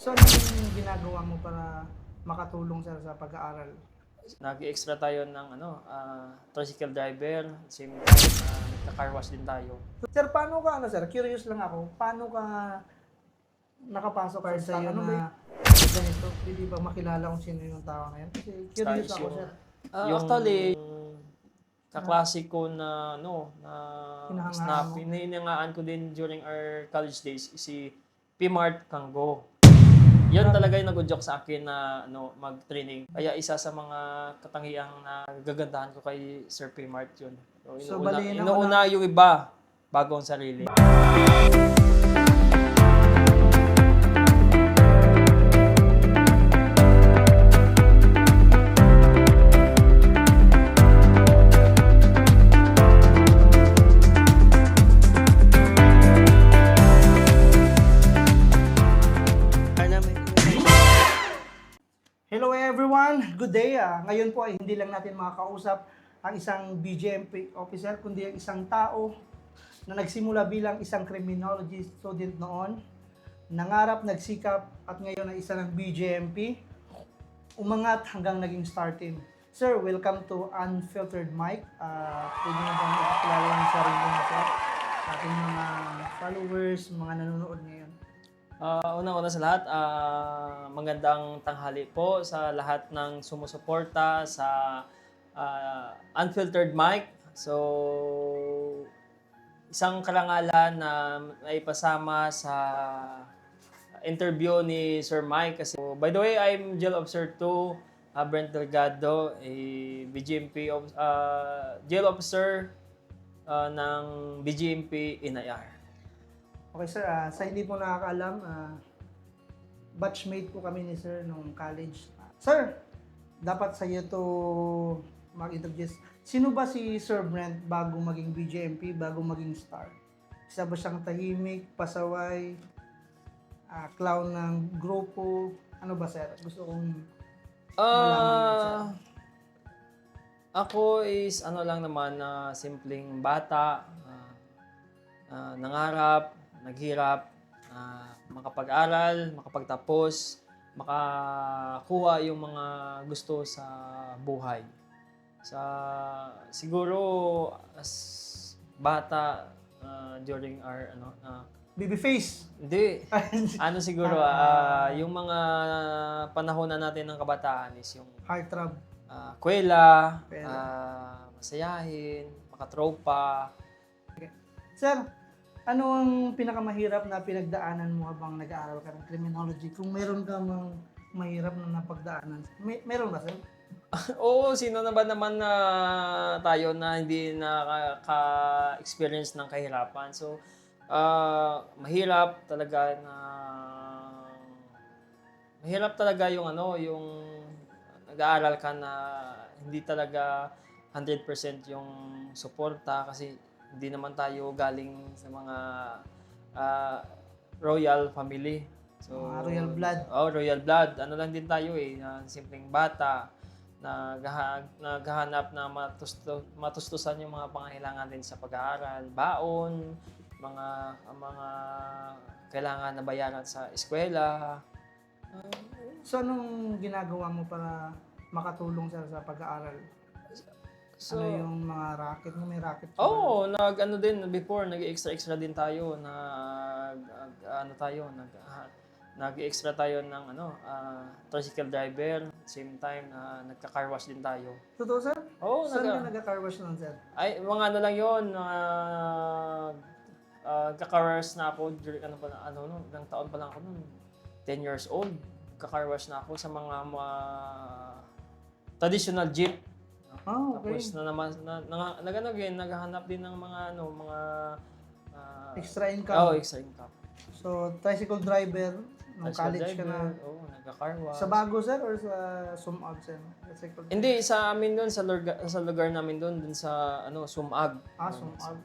So, ano yung ginagawa mo para makatulong sa pag-aaral? Nag-extra tayo ng tricycle driver, same time nagka-car wash din tayo. Sir, paano ka, sir, curious lang ako, paano ka nakapasok sa iyo na ganito? Pwede ba makilala kung sino yung tao na yan? Kasi curious Stars ako, yung, sir. actually, kaklase ko na Hinahangaan snap, mo? hinahangaan ko din during our college days, si P-Mart Kanggo. Yan talaga yung nag-joke sa akin na mag-training. Kaya isa sa mga katangiang na gagandahan ko kay Sir P-Mart yun. So, Inuuna, bali, inuuna yung iba bago ang sarili. Hello everyone! Good day! Ngayon po ay hindi lang natin makakausap ang isang BGMP officer, kundi ang isang tao na nagsimula bilang isang criminology student noon, nangarap, nagsikap, at ngayon ay isa ng BGMP, umangat hanggang naging star team. Sir, welcome to Unfiltered Mic. Pwede mo bang ikilala yung sarili mo, sir? Sa ating mga followers, mga nanonood ngayon. Una-una sa lahat, magandang tanghali po sa lahat ng sumusuporta sa Unfiltered Mic. So, isang karangalan na naipasama sa interview ni Sir Mike. Kasi, by the way, I'm Jail Officer 2, Brent Delgado, a BGMP, Jail Officer ng BGMP NIR. Okay sir, sa hindi po nakakaalam, batchmate po kami ni sir nung college. Sir, dapat sa iyo to mag-introduce. Sino ba si Sir Brent bago maging BGMP, bago maging star? Isa ba siyang tahimik, pasaway, clown ng grupo? Ano ba sir? Gusto kong malaman, sir. Ako is lang naman na simpleng bata, nangarap, naghirap, makapag-aral, makapagtapos, makakuha yung mga gusto sa buhay. Siguro as bata during our Baby face! hindi siguro yung mga panahon na natin ng kabataan is yung Heartthrob. kwela, Kwela. masayahin, makatropa. Sir, ano ang pinakamahirap na pinagdaanan mo habang nag-aaral ka ng criminology? Kung meron ka mang mahirap na napagdaanan, meron ba sir? Oo, sino na ba naman na tayo na hindi nakaka-experience ng kahirapan. So, mahirap talaga yung yung nag-aaral ka na hindi talaga 100% yung suporta kasi hindi naman tayo galing sa mga royal family. So, Mga royal blood. Oh, royal blood. Ano lang din tayo simpleng bata naghahanap na matustusan yung mga pangangailangan din sa pag-aaral, baon, mga kailangan na bayaran sa eskwela. So, anong ginagawa mo para makatulong sa pag-aaral? So, Ano yung mga racket mo? May racket ka ba? oh, before nag-extra din tayo nag-extra tayo ng tricycle driver, same time nagka-car wash din tayo. Totoo sir? Oh, Saan ka nag-car wash nun sir? ay mga lang 'yon, ka-car wash na ako during ilang taon pa lang ako noon. 10 years old. Ka-car wash na ako sa mga traditional jeep. Okay. Tapos naghahanap din ng mga Extra income. extra income. So, tricycle driver, nung Tricycle college ka na. driver, nagka-car wash. Sa Bago sir or sa Sumag sir? Tricycle driver. Hindi, sa amin doon, sa lugar namin doon sa Sumag. Sumag.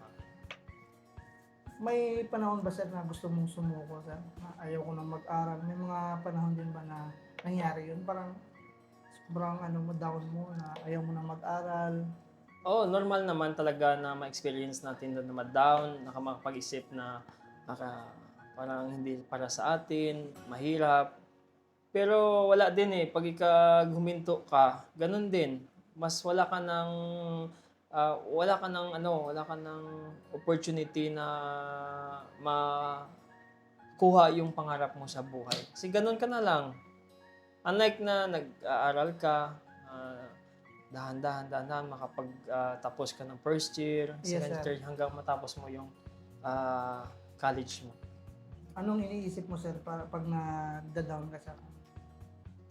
May panahon ba sir na gusto mong sumuko sir? Na ayaw ko nang mag-aral. May mga panahon din ba na nangyari yun? Parang sobrang down mo na ayaw mo nang mag-aral. Oh, normal naman talaga na ma-experience natin doon na ma-down, nakamapag-isip na parang hindi para sa atin, mahirap. Pero wala din eh, pag huminto ka, ganun din. Mas wala ka ng opportunity na makuha yung pangarap mo sa buhay. Kasi ganun ka na lang. Unlike na nag-aaral ka, dahan-dahan, makapag-tapos ka ng first year, Yes, second sir. year, hanggang matapos mo yung college mo. Anong iniisip mo, sir, para pag nagda-down ka sa...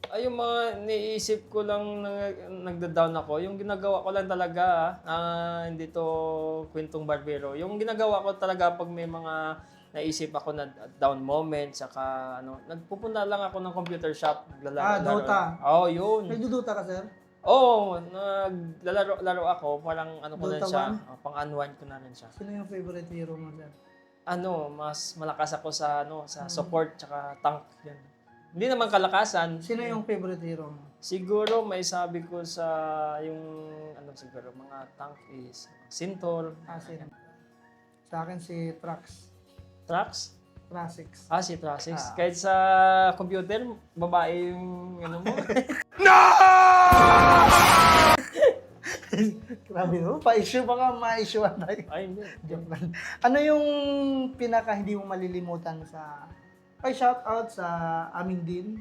Ay, yung mga niisip ko lang na nagda-down ako, yung ginagawa ko lang talaga, hindi to kwentong barbero. Yung ginagawa ko talaga pag may mga naisip ako na down moment, saka nagpupunta lang ako ng computer shop, Dota. Oo, yun. Nagduduta ka, sir? Oo, naglalaro ako, parang ko na Dota siya, 1? pang-unwind ko na rin siya. Sino yung favorite hero mo, sir? Mas malakas ako sa support tsaka tank yan. Hindi naman kalakasan. Sino yung favorite hero mo? Siguro may sabi ko sa yung siguro mga tank is Sintor. Sino? Sa akin si Trax. Trax? Trasix. Si Traxix. Kahit sa computer, babae yung mo. Grabe no? Pa-issue baka ma-issuean tayo. Ay, hindi. Joke lang. Ano yung pinaka hindi mo malilimutan sa... Ay, shout out sa aming dean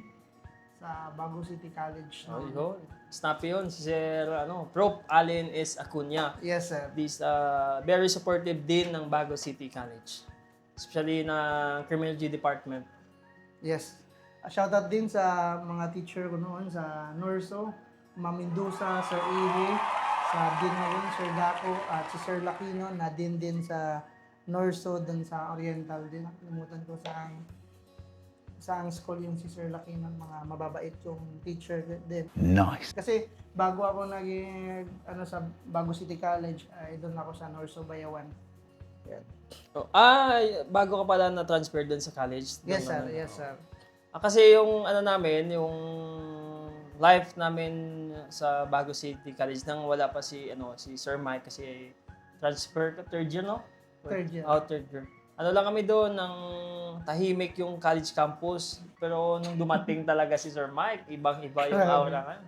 sa Bago City College. Oh, yun. Snappy yun. Si Sir, Prof. Allen S. Acuña. Yes, sir. This very supportive din ng Bago City College. Especially ng Criminology Department. Yes. Shout out din sa mga teacher ko noon sa Norso, Ma'am Mendoza, Sir Ihi, sa Dean ngayon, Sir Daco, at si Sir Lakino na din sa Norso, dun sa Oriental din. Nakalimutan ko sa school yung si Sir Lakino, mga mababait yung teacher din. Nice. Kasi bago ako naging sa Bago City College, ay doon ako sa Norso Bayawan. Yan. Bago ka pala na-transfer dun sa college? Yes, sir. Yes, sir. Kasi yung yung life namin sa Bago City College nang wala pa si Sir Mike kasi transfer ka third year, no? Third year. Third year. Lang kami doon ng tahimik yung college campus. Pero nung dumating talaga si Sir Mike, ibang-iba yung aura nga.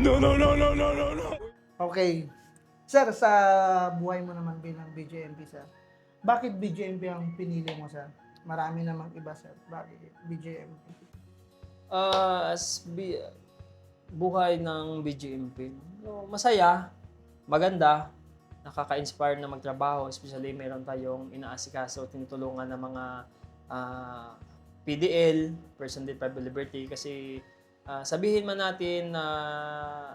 No. Okay. Sir, sa buhay mo naman bilang BJMP, sir, bakit BJMP ang pinili mo, sir? Marami namang iba, sir. Bakit BJMP? Buhay ng BGMP, masaya, maganda, nakaka-inspire na magtrabaho, especially meron tayong inaasikaso, tinutulungan ng mga PDL, Person Deprived of Liberty, kasi sabihin man natin na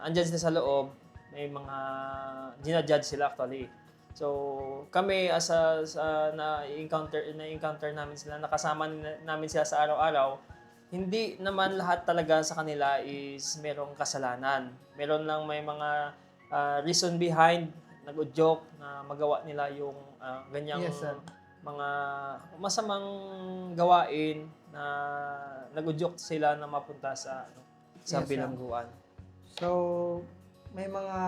andyan sila sa loob, may mga ginajudge sila actually. So, kami na-encounter namin sila, nakasama namin sila sa araw-araw, hindi naman lahat talaga sa kanila is merong kasalanan. Meron lang may mga reason behind, nag-joke na magawa nila yung ganyang Yes, sir. mga masamang gawain na nag-joke sila na mapunta sa Yes, sir. bilangguan. So, may mga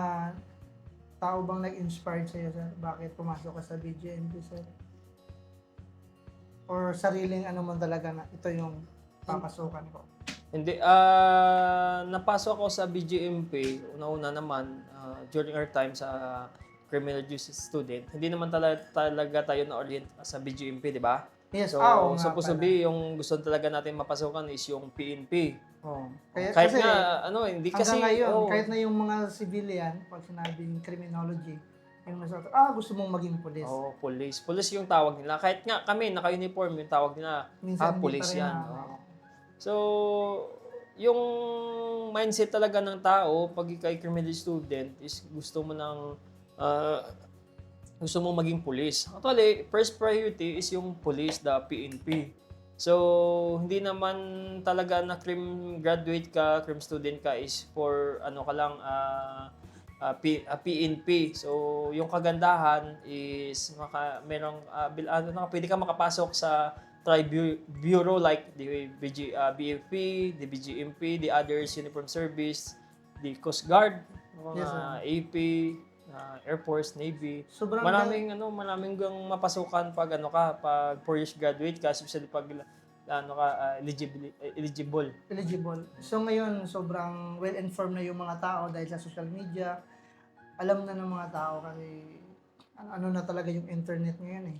tao bang nag-inspired sa'yo, sir? Bakit pumasok ka sa BJMP, sir? Or sariling man talaga na ito yung papasukan ko? Hindi, napasok ako sa BGMP, una-una naman, during our time sa criminal justice student. Hindi naman talaga tayo na-orient sa BGMP, di ba? Yes, So, oo nga supposed to pala. be, yung gusto talaga natin mapasukan is yung PNP. Oo. Kahit kasi, nga, hindi kasi, hanggang ngayon, oo. kahit na yung mga civilian, pag sinabing criminology, yung nasa, gusto mong maging police. Oo, police. Police yung tawag nila. Kahit nga kami, naka-uniform yung tawag nila. Minsan hindi Police pa rin yan. na, Oo. So, yung mindset talaga ng tao, pag ikay criminal student, is gusto mo maging police. Actually, first priority is yung police, the PNP. So, hindi naman talaga na crim graduate ka, crim student ka is for PNP. So, yung kagandahan is pwede ka makapasok sa bureau like the BFP, the BGMP, the others uniform service, the Coast Guard, mga Yes, sir. AP, Air Force, Navy. Sobrang Maraming gang mapasukan pag pag 4 years graduate ka, especially pag eligible. Eligible. So ngayon, sobrang well-informed na yung mga tao dahil sa social media. Alam na ng mga tao kasi ano na talaga yung internet ngayon eh.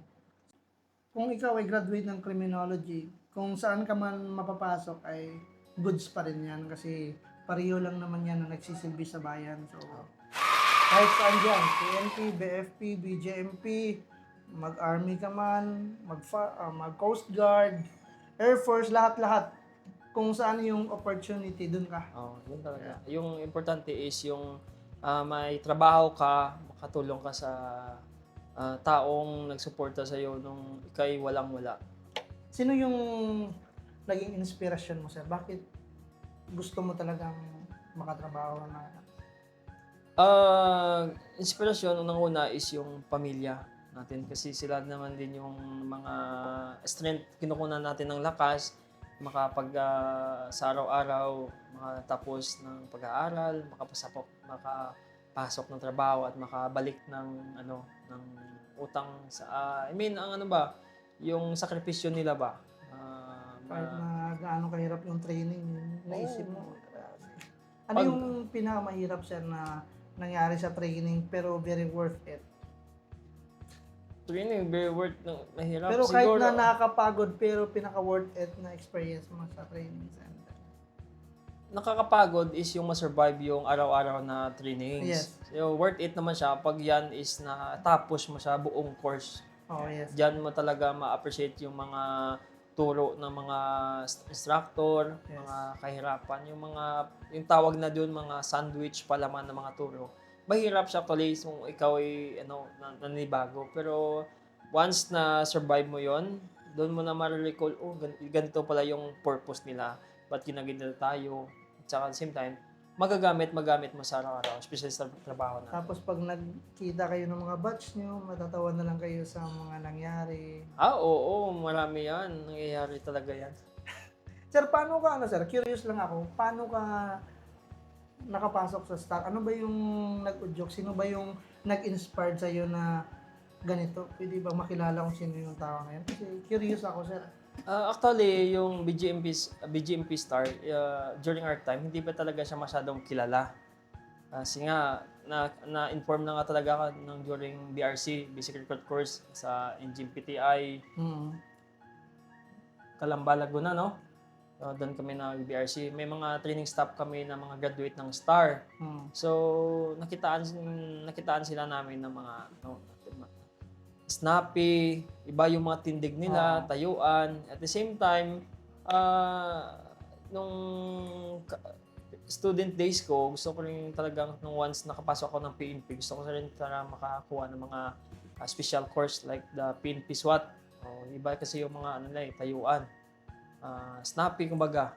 Kung ikaw ay graduate ng criminology, kung saan ka man mapapasok ay goods pa rin yan kasi pareho lang naman yan na nagsisilbi sa bayan. So, kahit saan dyan, PNP, BFP, BJMP, mag-army ka man, mag-coast guard, Air Force, lahat-lahat. Kung saan yung opportunity, dun ka. Oh, yun talaga. Yung importante is yung may trabaho ka, makatulong ka sa taong nagsuporta sa iyo nung ikay walang-wala. Sino yung naging inspirasyon mo, sir? Bakit gusto mo talagang makatrabaho na? Inspirasyon unang-una is yung pamilya natin kasi sila naman din yung mga strength, kinukunan natin ng lakas makapag sa araw-araw makatapos ng pag-aaral, makapasok ng trabaho at makabalik ng ng utang sa ang yung sakripisyo nila ba. Kahit na gaano kahirap yung training, naisip mo. Ano Pag- yung pinakamahirap, sir, na nangyari sa training pero very worth it? Training, very worth ng mahirap. Pero kahit siguro. na nakakapagod pero pinaka-worth it na experience mo sa training center. Nakakapagod is yung ma-survive yung araw-araw na trainings. Yes. So, worth it naman siya pag yan is natapos mo siya buong course. Oh, yes. Diyan mo talaga ma-appreciate yung mga turo ng mga instructor, Yes. mga kahirapan, yung tawag na doon mga sandwich palaman ng mga turo. Mahirap siya actually kung ikaw ay nanibago, pero once na survive mo 'yon, doon mo na ma-recall, ganito pala yung purpose nila, ba't ginaganda tayo. At saka at the same time, magamit mo sa araw-araw, especially sa trabaho na. Tapos pag nagkita kayo ng mga batch nyo, matatawa na lang kayo sa mga nangyari. Oo, marami yan. Nangyayari talaga yan. Sir, paano ka, sir? Curious lang ako. Paano ka nakapasok sa Star? Ano ba yung nag-udyok? Sino ba yung nag-inspired sa'yo na ganito? Pwede ba makilala kung sino yung tao na yun? Kasi curious ako, sir. Actually, yung BGMP Star, during our time, hindi pa talaga siya masyadong kilala. Kasi nga, na-inform na nga talaga ako nung during BRC, Basic Recruit Course sa NGMPTI, Calamba, Laguna, no? Doon kami na BRC. May mga training staff kami na mga graduate ng STAR. So, nakitaan sila namin ng mga snappy, iba yung mga tindig nila, tayuan. At the same time, nung student days ko, gusto ko rin talagang nung once nakapasok ako ng PNP, gusto ko rin talaga makakuha ng mga special course like the PNP SWAT. Iba kasi yung mga tayuan. Snappy kumbaga.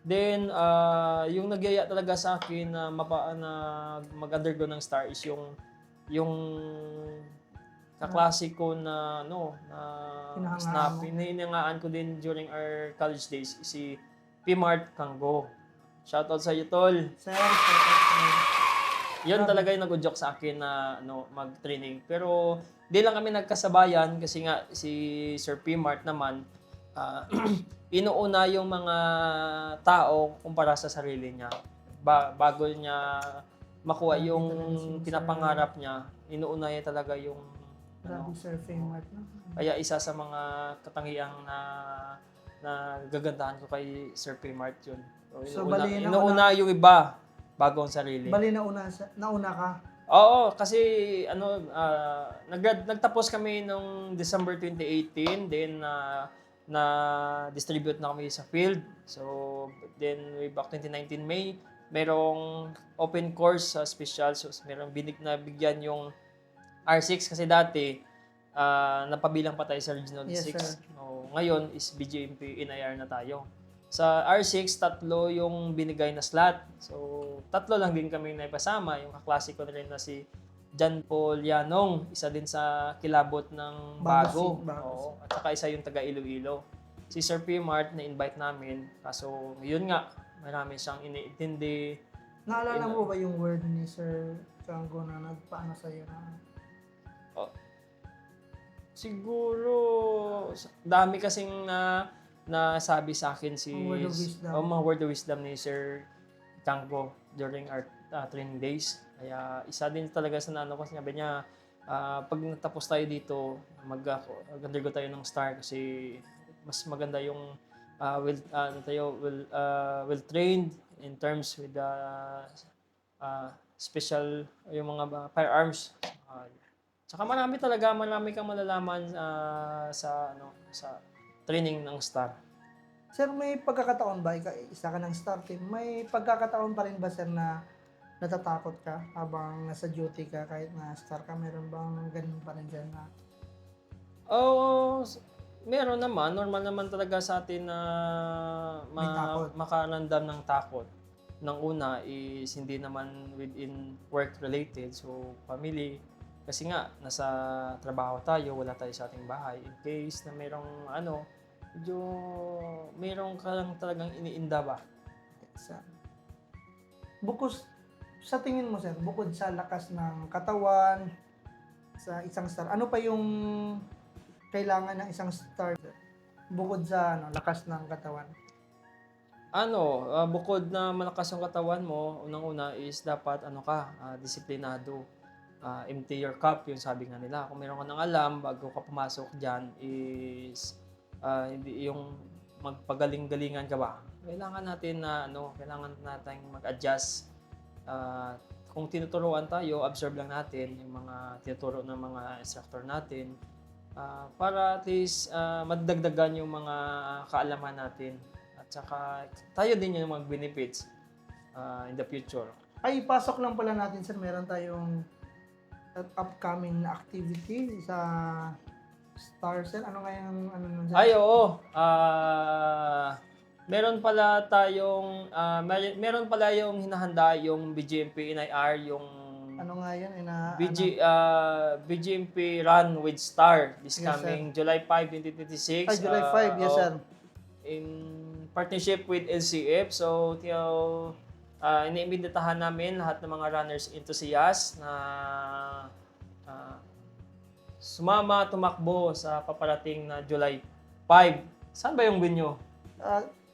Then, yung nagyaya talaga sa akin na mag-undergo ng STAR is yung kaklase ko na snappy. Hinahangaan ko din during our college days si Pimart Kanggo. Shoutout sa iyo, tol. Sir, Yun talaga yung nag-udyok sa akin na mag-training. Pero di lang kami nagkasabayan kasi nga si Sir Pimart naman inuuna yung mga tao kumpara sa sarili niya. Bago niya makuha yung pinapangarap niya, inuuna niya talaga yung grabe, Sir Pimart, no? Kaya isa sa mga katangiang na gagandahan ko kay Sir Pimart yun. So, bali inuuna yung iba bago ang sarili. Bali nauna ka? Oo, kasi nagtapos kami nung December 2018, then na-distribute na kami sa field. So, then way back 2019 May, merong open course sa special. So, merong bigyan yung R6 kasi dati napabilang pa tayo sa Regional 6. Yes, Ngayon is BGMP NIR na tayo. Sa R6, 3 yung binigay na slot. So, 3 lang din kami naipasama. Yung kaklase ko na rin na si John Paul Yanong, isa din sa kilabot ng Bago. Oo, at saka isa yung taga Iloilo. Si Sir Pimart na-invite namin. Kaso, yun nga, marami siyang iniintindi. Naalala mo ba yung word ni Sir Kanggo na nagpaano sa'yo na? Siguro, dami kasing nasabi sa akin si Ang word of wisdom. mga word of wisdom ni Sir Kanggo during our training days. Kaya isa din talaga sa naano ko, sinabi niya, pag natapos tayo dito, mag-undergo tayo ng STAR kasi mas maganda yung well trained in terms with the special yung mga firearms. Tsaka marami kang malalaman sa training ng STAR. Sir, may pagkakataon ba, isa ka ng STAR team, may pagkakataon pa rin ba, sir, na natatakot ka habang nasa duty ka kahit na STAR ka? Meron bang ganun pa rin dyan na? Oo, meron naman. Normal naman talaga sa atin na May takot. makaramdam ng takot. Nang una is hindi naman within work related, so family. Kasi nga, nasa trabaho tayo, wala tayo sa ating bahay. In case na medyo mayroong ka lang talagang iniinda ba? Sa tingin mo, sir, bukod sa lakas ng katawan, sa isang STAR, ano pa yung kailangan ng isang STAR, sir? Bukod sa lakas ng katawan. Bukod na malakas yung katawan mo, unang-una is dapat disiplinado. Empty your cup, yung sabi nga nila. Kung meron ka ng alam, bago ka pumasok dyan, is hindi yung magpagaling-galingan ka ba. Kailangan natin mag-adjust. Kung tinuturuan tayo, observe lang natin yung mga tinuturo ng mga instructor natin para at least madagdagan yung mga kaalaman natin. At saka tayo din yung mga benefits in the future. Ay, pasok lang pala natin, sir. Meron tayong upcoming na activity sa STAR, sir. Ano nga yung nun, sir? Ay, oo. Meron pala yung hinahanda yung BGMP NIR, yung Ano nga yun? BGMP Run with STAR this Yes, coming July 5, 2026. Ay, July 5, yes, sir. In partnership with LCF. So, iniimbitahan namin lahat ng mga runners enthusiasts na tumakbo sa paparating na July 5. Saan ba yung venue?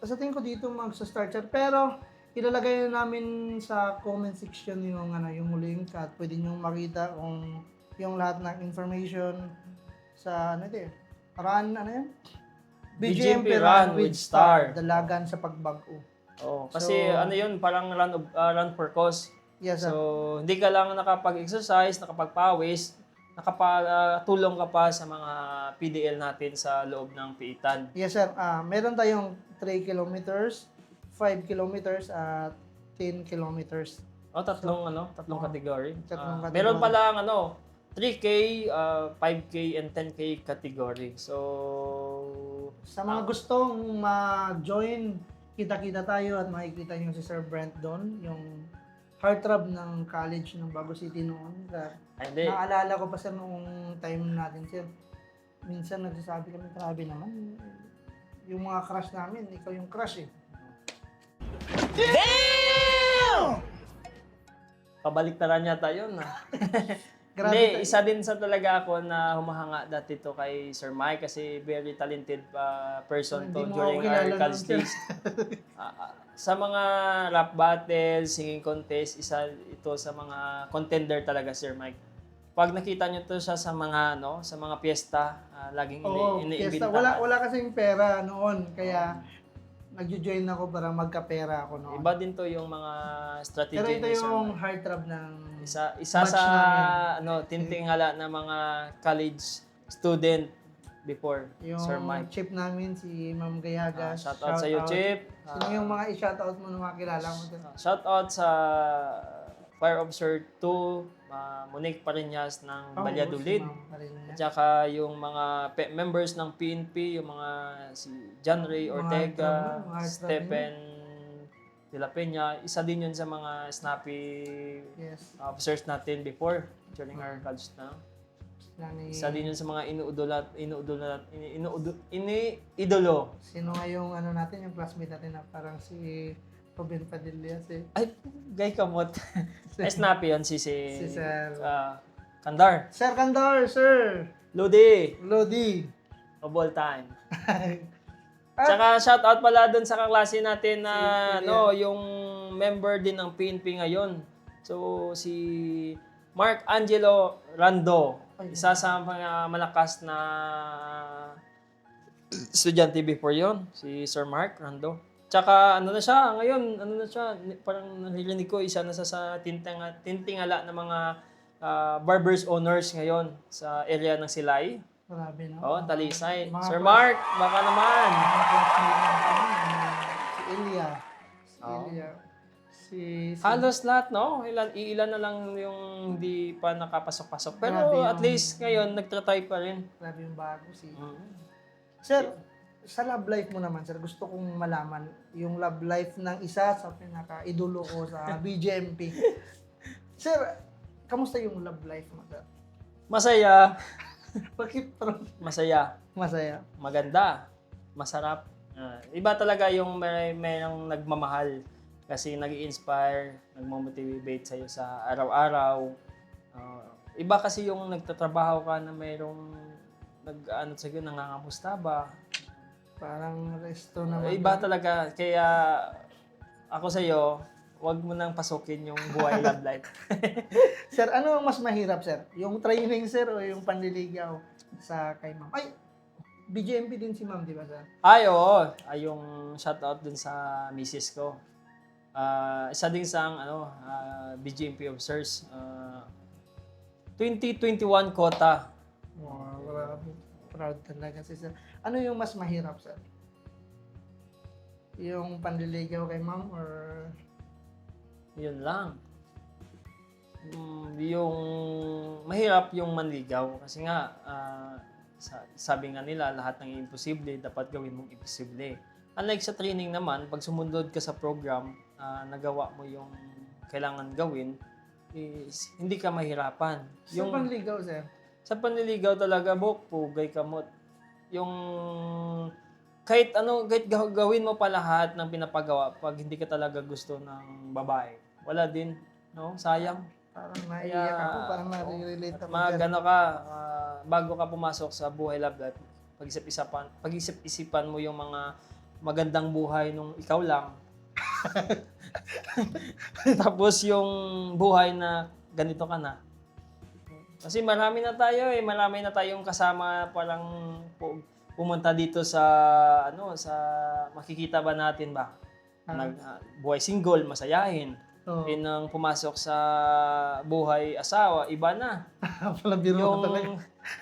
Sa tingin ko dito magsa-start, sir. Pero ilalagay na namin sa comment section yung link at pwede nyo makita kung yung lahat ng information sa BGMP Run with STAR. Dalagan sa pagbago. Kasi yun, parang run for cause. Yes, sir. So, hindi ka lang nakapag-exercise, nakapagpawis, nakapatulong ka pa sa mga PDL natin sa loob ng piitan. Yes, sir. Meron tayong 3 kilometers, 5 kilometers, at 10 kilometers. Tatlong category. Tatlong category. Meron pala 3K, 5K, and 10K category. So, sa mga gustong mag-join, kita-kita tayo at makikita nyo si Sir Brent doon, yung heartthrob ng college ng Bago City noon. Naalala ko pa, sir, noong time natin, sir. Minsan nagsasabi kami, grabe naman. Yung mga crush namin, ikaw yung crush eh. Damn! Kabaliktaran yata yun. Grabe Hindi, isa din sa talaga ako na humahanga dati to kay Sir Mike kasi very talented person to Hindi mo during ako our kilala college nun, sir. days. Sa mga rap battles, singing contest, isa ito sa mga contender talaga, Sir Mike. Pag nakita nyo to siya sa mga piyesta, laging iniimbita. Wala kasing pera noon, kaya nagjo-join ako para magka-pera ako noon. Iba din to yung mga strategy Pero ito ni Sir yung Mike. heartthrob ng Isa batch sa namin. tintingala ng mga college student before, Yung Sir Mike. chip namin, si Ma'am Gayaga. Shoutout sa iyo, Chip. Sino yung mga i-shoutout mo na mga kilala mo? Shoutout sa Fire Officer 2, Monique Pariñas ng Valladolid. At saka yung mga members ng PNP, yung mga si John Ray Ortega, Stephen De La Peña, isa din yun sa mga snappy officers natin before, during our college na. Isa din yun sa mga iniidolo. Sino nga yung natin, yung classmate natin na parang si Ruben Padilla, Ay, gay kamot. Ay, snappy yun si Sir Kandar. Sir Kandar, sir! Lodi. Lodi. Of all time. Tsaka shout out pala dun sa kaklase natin na Si yung member din ng PNP ngayon. So si Mark Angelo Rando, isa sa mga malakas na estudyante before yon, si Sir Mark Rando. Tsaka ano na siya, ngayon, ano na siya, parang narinig ko, isa na sa tintingala ng mga barbers owners ngayon sa area ng Silay. Grabe, no? Oh, Talisay. Mga Sir Mark, baka naman. Mga classmate lang kami, si Elia. Si Oo. Elia. Si Halos lahat, no? Ilan na lang yung hindi pa nakapasok-pasok. Pero Grabe at yung- least ngayon, nagtatry pa rin. Grabe yung bago si... Mm. Sir, sa love life mo naman, sir, gusto kong malaman yung love life ng isa sa pinaka-idolo ko sa BGMP. Sir, kamusta yung love life mo, sir? Masaya. Bakit parang Masaya. masaya? Maganda. Masarap. Iba talaga yung mayroong nagmamahal. Kasi nag-i-inspire, nagmo-motivate sa'yo sa araw-araw. Iba kasi yung nagtatrabaho ka na mayroong nag-ano sa'yo, nangangamusta ba? Parang resto naman. Iba talaga. Kaya ako sa'yo, wag mo nang pasukin yung buhay love life. Sir, ano ang mas mahirap, sir? Yung training, sir, o yung panliligaw sa kay ma'am? Ay, BGMP din si ma'am, di ba, sir? Ay, oo. Ay, yung shoutout dun sa misis ko. Isa din sa BGMP officers. 2021 quota. Wow, grabe. Proud talaga si sir. Ano yung mas mahirap, sir? Yung panliligaw kay ma'am or... Yun lang. Yung mahirap yung manligaw. Kasi nga, sabi nga nila, lahat ng imposible, dapat gawin mong imposible. Unlike sa training naman, pag sumunod ka sa program, nagawa mo yung kailangan gawin, is, hindi ka mahirapan. Sa panligaw, sir? Sa panliligaw talaga, pugay kamot. Yung kahit gawin mo pa lahat ng pinapagawa pag hindi ka talaga gusto ng babae. Wala din, no? Sayang. Parang naiiyak ako, parang nare-relate ako. sir. Magano ka, bago ka pumasok sa buhay love life, pag-isip-isipan mo yung mga magandang buhay nung ikaw lang. Tapos yung buhay na ganito ka na. Kasi marami na tayong kasama parang pumunta dito sa sa makikita ba natin ba? Buhay single, masayahin. Oo. Nang pumasok sa buhay asawa, iba na. Pala biro Yung ka talaga.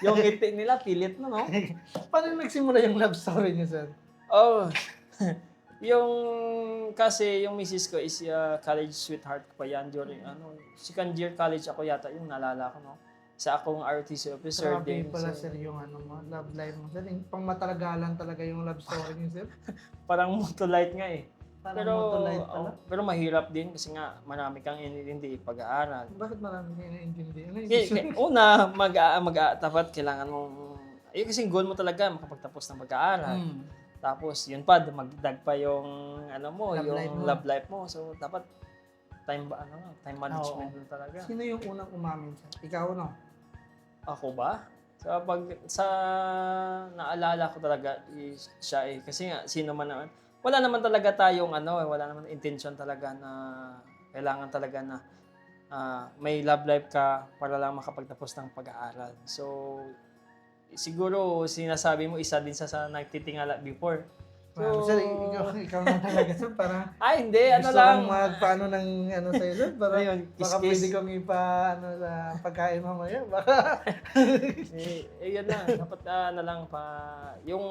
yung ngiti nila pilit na, no? Paano nagsimula yung love story niyo, sir? Oh. Yung kasi yung misis ko is college sweetheart ko pa yan during second year college ako yata yung naalala ko, no? Sa akong ROTC officer Grabe din. pala, So, sir, yung love life mo, sir. Yung pang matalagalan talaga yung love story niyo, sir. parang motolite nga eh. Parang Pero motolite pala. pero mahirap din kasi nga marami kang hindi pag-aaral. Bakit marami kayo na-intindi? Ano yung Una, dapat kailangan mong kasi goal mo talaga makapagtapos ng pag-aaral. Tapos yun pa dumagdag pa yung love life mo. So dapat time management din talaga. Sino yung unang umamin, sir? Ikaw, no? Ako ba? Sa naalala ko talaga siya eh. Kasi nga sino man naman. Wala naman talaga tayong wala naman intention talaga na kailangan talaga na may love life ka para lang makapagtapos ng pag-aaral. So siguro sinasabi mo isa din sa nagtitingala before. So, Sir, ikaw na talaga, sir. Parang hindi, gusto lang. kong magpaano ng sa'yo, sir. Para Ayun, baka kiss-kiss. pwede kong sa pagkain mamaya. Baka. Yun lang. Dapat lang yung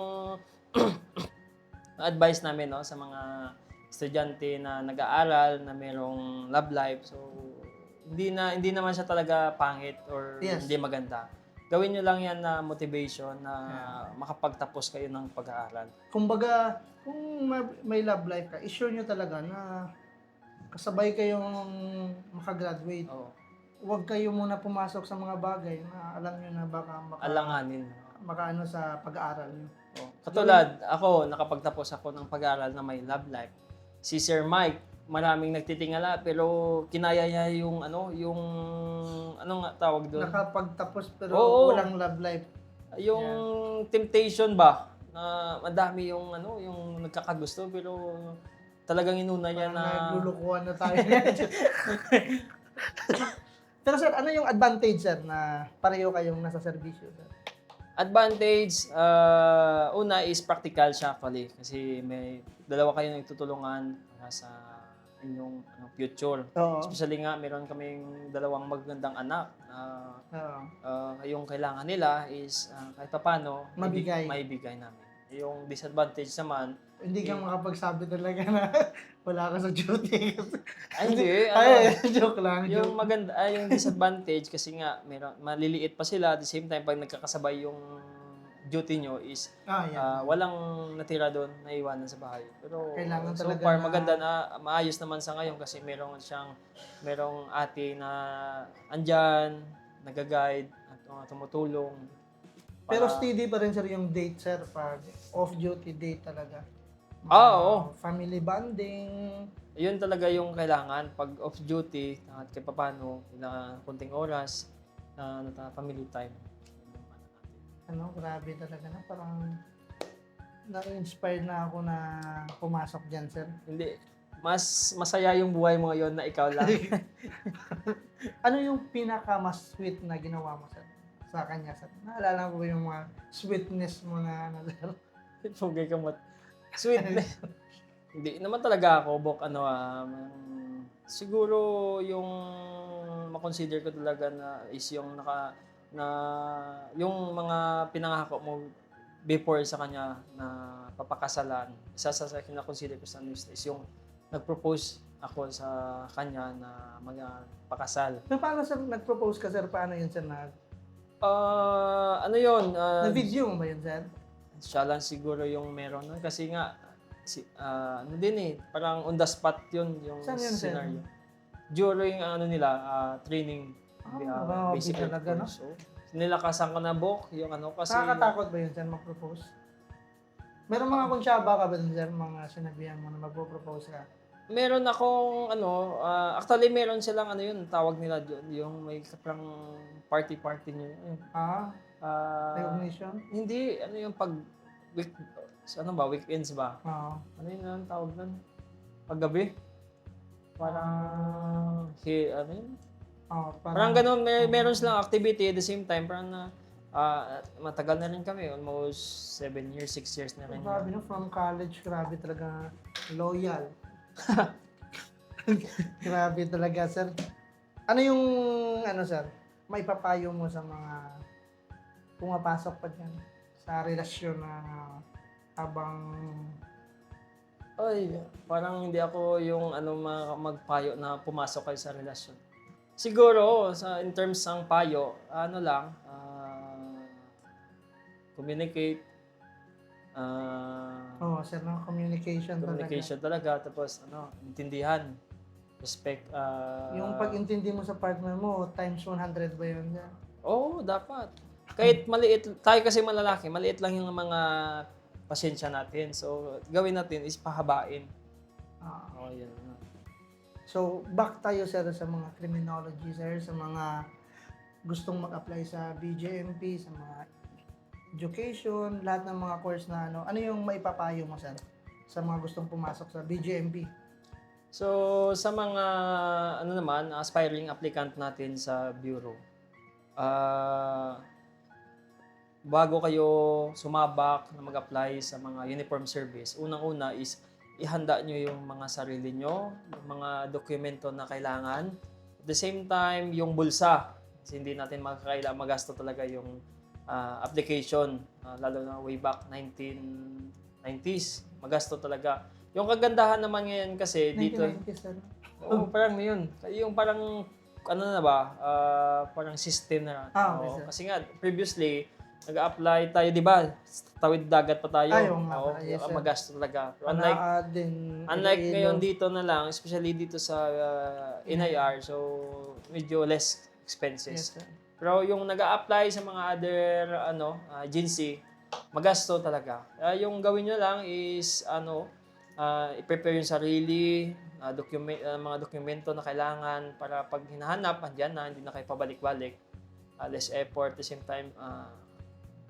advice namin sa mga estudyante na nag-aaral, na mayroong love life. So, hindi naman siya talaga pangit or Yes. hindi maganda. Gawin nyo lang yan na motivation na makapagtapos kayo ng pag-aaral. Kumbaga, kung may love life ka, isure nyo talaga na kasabay kayong makagraduate. Oo. Huwag kayo muna pumasok sa mga bagay na alam nyo na baka Alanganin. makaano sa pag-aaral nyo. Oh. Katulad, ako, nakapagtapos ako ng pag-aaral na may love life. Si Sir Mike, maraming nagtitingala pero kinaya niya yung nga tawag doon? Nakapagtapos pero Oo. walang love life. Yung temptation ba? na madami yung yung nagkakagusto pero talagang inuna niya Parang na naglulukuhan na tayo. Pero sir, ano yung advantage sir na pareho kayong nasa serbisyo sir? advantage, una is practical siya actually kasi may dalawa kayo nagtutulungan para sa inyong future. Oo. Especially nga meron kaming dalawang magagandang anak na Oo. yung kailangan nila is kahit paano Mabigay. maibigay namin. Yung disadvantage naman, Hindi ka makapagsabi talaga na wala ka sa duty. ay hindi, Ay, joke lang. yung Joke. maganda, yung disadvantage kasi nga meron maliliit pa sila at the same time pag nagkakasabay yung duty nyo is Yan. walang natira doon na iwanan sa bahay. Pero Kailangan so talaga far na- maganda na maayos naman sa ngayon kasi merong ate na andyan, nag-guide at tumutulong. Pero para- steady pa rin sir yung date sir pag off-duty date talaga. Oo. Family bonding. Yun talaga yung kailangan pag off duty at kahit paano na konting oras na family time. Grabe talaga na parang na-inspire na ako na pumasok dyan sir. Hindi, mas masaya yung buhay mo ngayon na ikaw lang. Ano yung pinaka mas sweet na ginawa mo sir sa kanya sir? Naalala ko ba yung mga sweetness mo na sir? Pugay ka mo. Sweet. Hindi naman talaga ako, siguro yung makonsider ko talaga na is yung yung mga pinangako mo before sa kanya na papakasalan. Isa sa kina-consider ko sa list is yung nag-propose ako sa kanya na magpakasal. So paano sir nag-propose ka sir? Paano yun sir na? Ano yun? Na-video mo ba yun sir? Siya lang siguro yung meron nun. Kasi nga, ano din parang on the spot yun, yung Saan yun, sir? scenario. During training. Grabe basic talaga, no? course. So, nilakasan ko na book, yung kasi... Nakakatakot ba yun sir mag-propose? Meron mga kunsyaba ka ba dun sir? Mga sinabihan mo na mag-propose ka? Meron akong, actually meron silang yun, tawag nila doon, yung may parang party nyo. Yun. Recognition? Hindi, yung weekends ba? Oo. Ano yun ang tawag nun? Paggabi? Parang, ano yun? Parang ganun, meron silang activity at the same time, parang matagal na rin kami, almost 7 years, 6 years na rin. Grabe no, from college, grabe talaga loyal. Grabe talaga sir. Ano yung, sir, maipapayo mo sa mga pumapasok pa dyan sa relasyon na habang Ay, parang hindi ako yung magpayo na pumasok kayo sa relasyon. Siguro, in terms ng payo, communicate, sir, no, communication talaga, tapos intindihan, respect. Yung pag-intindi mo sa partner mo, times 100 ba yun? Oo, dapat. Kahit maliit, tayo kasi malalaki, maliit lang yung mga pasensya natin. So, gawin natin is pahabain. Yan. So, back tayo sir sa mga criminology sir, sa mga gustong mag-apply sa BJMP, sa mga education, lahat ng mga course na ano yung maipapayo mo sir sa mga gustong pumasok sa BJMP? So, sa mga aspiring applicant natin sa bureau, bago kayo sumabak na mag-apply sa mga uniform service, unang-una is ihanda nyo yung mga sarili nyo, yung mga dokumento na kailangan. At the same time, yung bulsa. Kasi hindi natin magasto talaga yung application, lalo na way back 1990s. Magasto talaga. Yung kagandahan naman ngayon kasi dito... 1990 sir. Oo, parang yun. Yung parang, parang system na. Okay, sir. Kasi nga, previously, nag-apply tayo, di ba? Tawid dagat pa tayo. Ay, oo nga pala. Yes, sir. Magasto talaga. Pero Unlike ngayon dito na lang, especially dito sa NIR, so medyo less expenses. Yes, sir. Pero yung nag-a-apply sa mga other agency, magasto talaga. Yung gawin nyo lang is i-prepare yung sarili, mga dokumento na kailangan para pag hinahanap, andyan na, hindi na kayo pabalik-balik. Less effort, at the same time,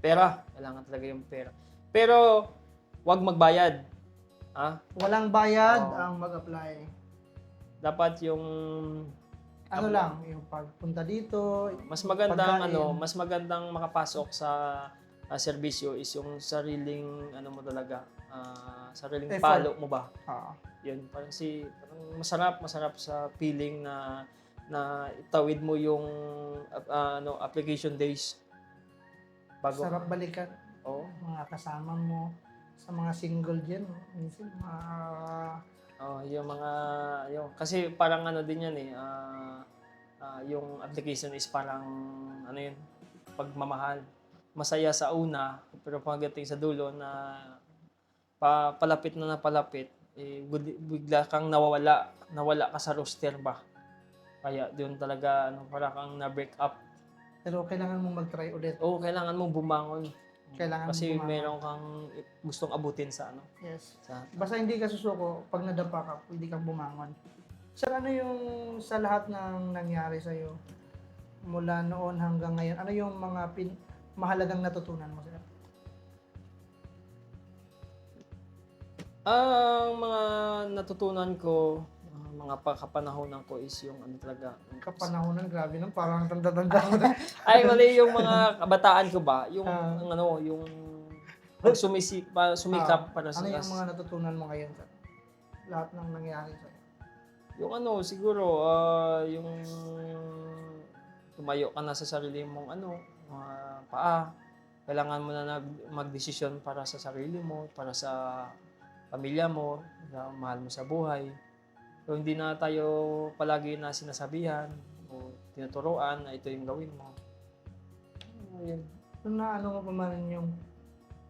pera. Kailangan talaga yung pera. Pero, wag magbayad. Walang bayad Oo. ang mag-apply. Dapat yung Ano lang, yung pagpunta dito, mas magandang pagkain. mas magandang makapasok sa serbisyo is yung sariling mo talaga, sariling Effort. palo mo ba. Ah, Yun parang masarap sa feeling na itawid mo yung application days bago. sarap balikan Oo. mga kasama mo sa mga single dyan. Minsan, Oh, yung kasi parang din yan yung application is parang yun, pagmamahal. Masaya sa una, pero pagdating sa dulo na palapit na palapit, bigla kang nawala ka sa roster ba. Kaya doon talaga parang kang na-break up. pero kailangan mong mag-try ulit. Oo, kailangan mong bumangon. Kailangan Kasi mong bumangon. meron kang gustong abutin sa Yes. sa Basta hindi ka susuko, pag nadapa ka, pwede kang bumangon. Sir, ano yung sa lahat ng nangyari sa'yo mula noon hanggang ngayon, ano yung mga mahalagang natutunan mo, sir? Ang mga natutunan ko, mga pagkapanahonan ko is yung talaga. Kapanahonan, grabe nun, parang tanda-tanda mo na. Ay, mali yung mga kabataan ko ba, yung Ah. yung sumikap para sa Ano yung mga natutunan mo ngayon, sir? Lahat ng nangyari sa'yo. yung siguro yung tumayo ka na sa sarili mong mga paa. Kailangan mo na magdesisyon para sa sarili mo, para sa pamilya mo, sa mahal mo sa buhay. So, hindi na tayo palagi na sinasabihan o tinuturuan na ito yung gawin mo. Yun. Kung ano mo pa man yung,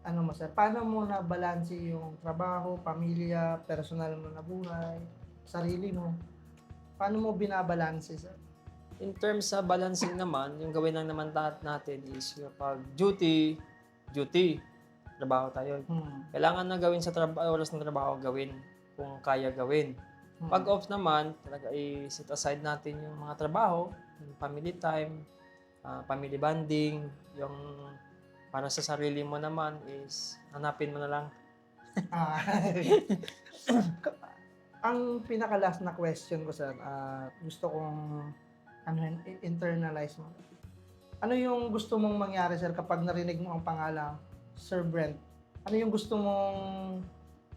mo, sir, paano mo na balanse yung trabaho, pamilya, personal mo na buhay, sarili mo? Paano mo binabalanse, sir? In terms sa balancing naman, yung gawin lang naman natin is pag duty, trabaho tayo. Kailangan na gawin sa oras ng trabaho, gawin kung kaya gawin. Pag off naman, talaga i-set aside natin yung mga trabaho, yung family time, family bonding, yung para sa sarili mo naman is hanapin mo na lang. Ah, ang pinaka-last na question ko, sir, gusto kong internalize mo. Ano yung gusto mong mangyari, sir, kapag narinig mo ang pangalang Sir Brent? Ano yung gusto mong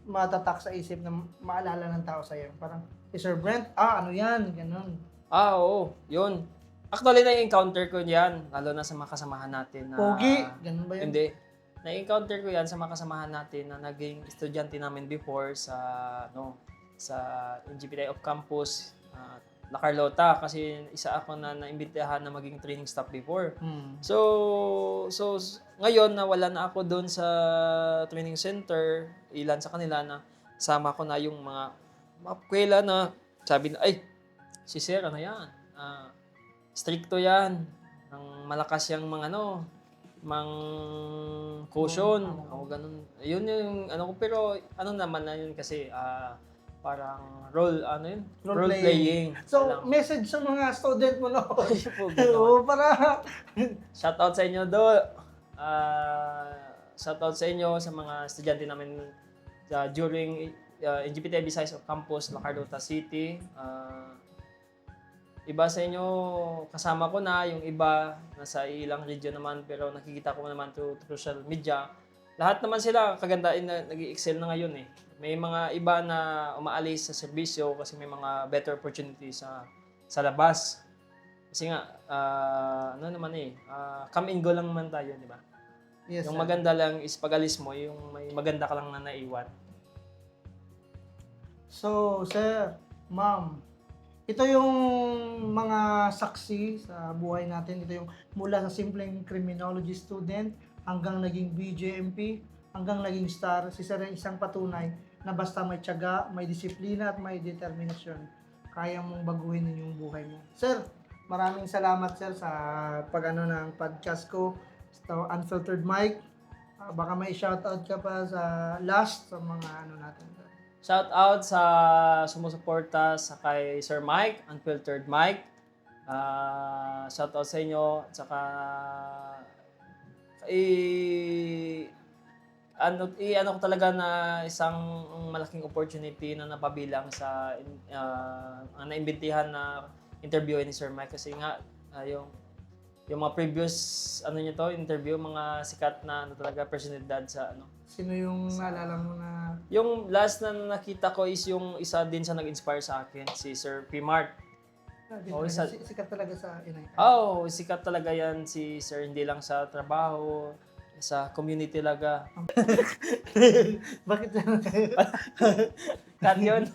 matatak sa isip na maalala ng tao sa'yo? Parang, Sir Brent, ano yan? Ganun. Oo, yun. Actually, na-encounter ko yan, lalo na sa mga kasamahan natin na... Pogi, ganun ba yun? Hindi. Na-encounter ko yan sa mga kasamahan natin na naging estudyante namin before sa NGPTI of Campus, La Carlota, kasi isa ako na naimbitahan na maging training staff before. So ngayon nawala na ako doon sa training center, ilan sa kanila na sama ko na yung mga mapkwela na sabi na, ay, si Sir, yan? Stricto yan. Malakas yung mga mang caution. O ganun. Yun yung ko. Pero naman na yun kasi parang role playing. So, message sa mga student mo, no? Ganun. Oo, para... Shoutout sa inyo shoutout sa inyo sa mga estudyante namin during NGPTI Visayas of Campus, La Carlota City. Iba sa inyo, kasama ko na, yung iba nasa ilang region naman, pero nakikita ko naman through social media. Lahat naman sila kagandaan na nag-i-excel na ngayon eh. May mga iba na umaalis sa serbisyo kasi may mga better opportunities sa labas. Kasi nga, come and go lang naman tayo, di ba? Yes, Yung sir. maganda lang is pag-alis mo, yung may maganda ka lang na naiwan. So, sir, ma'am, ito yung mga saksi sa buhay natin. Ito yung mula sa simpleng criminology student hanggang naging BJMP, hanggang naging star. Si Sir ay isang patunay na basta may tiyaga, may disiplina at may determinasyon, kaya mong baguhin yung buhay mo. Sir, maraming salamat, sir, sa ng podcast ko, sa Unfiltered Mic. Baka may shoutout ka pa sa last sa mga natin, sir. Shout out sa sumusuporta sa kay Sir Mike, Unfiltered Mike. Shout out sa inyo at saka ano ko talaga na isang malaking opportunity na napabilang sa ang naimbentihan na interview ni Sir Mike kasi nga yung mga previous niyo to interview mga sikat na talaga personalidad sa Sino yung naalala mo na... yung last na nakita ko is yung isa din sa nag-inspire sa akin si Sir P. Mart. Sikat talaga sa inay. Sikat talaga yan si Sir, hindi lang sa trabaho, sa community talaga. Bakit? Kat yun.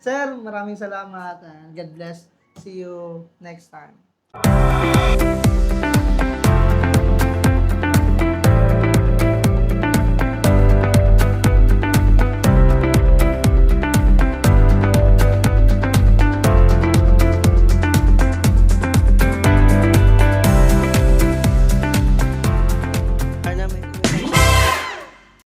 Sir, maraming salamat and God bless. See you next time.